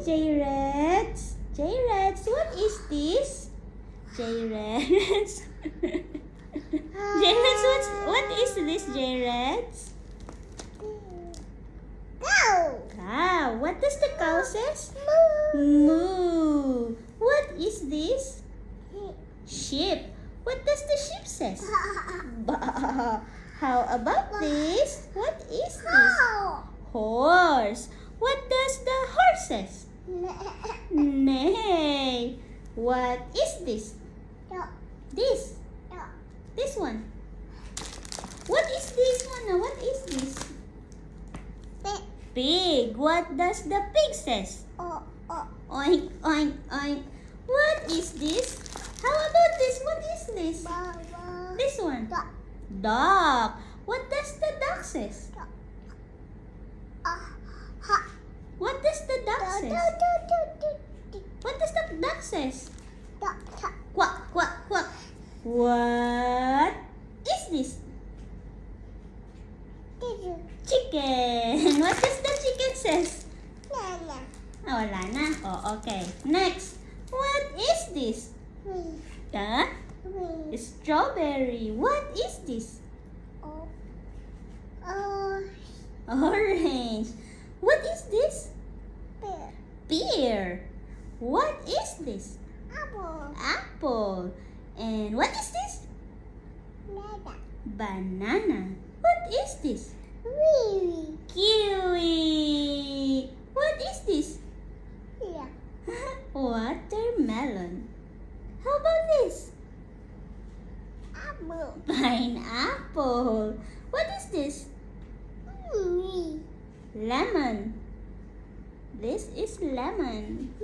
J-Reds. J-Reds, what is this? J-Reds. J-Reds, what is this, J-Reds? Cow. Cow. What does the cow says? Moo. Moo. What is this? Sheep. What does the sheep says? Ba. How about this? What is this? Cow. Horse. What does the horse says? Neigh. What is this? This. This one. What is this one? What is this? Pig. What does the pig says? Oink, oink, oink. What is this? How about this? What is this? This one. Dog. What does the dog says? What does the dog says? What does the duck says? Quack, quack, quack. What is this? Chicken. What does the chicken says? Ah, wala na. Oh, okay. Next. What is this? The strawberry. What is this? Orange. What is this? Pear. What is this? Apple. And what is this? Banana. What is this? Kiwi. What is this? Watermelon. How about this? Pineapple. What is this? Lemon. This is lemon.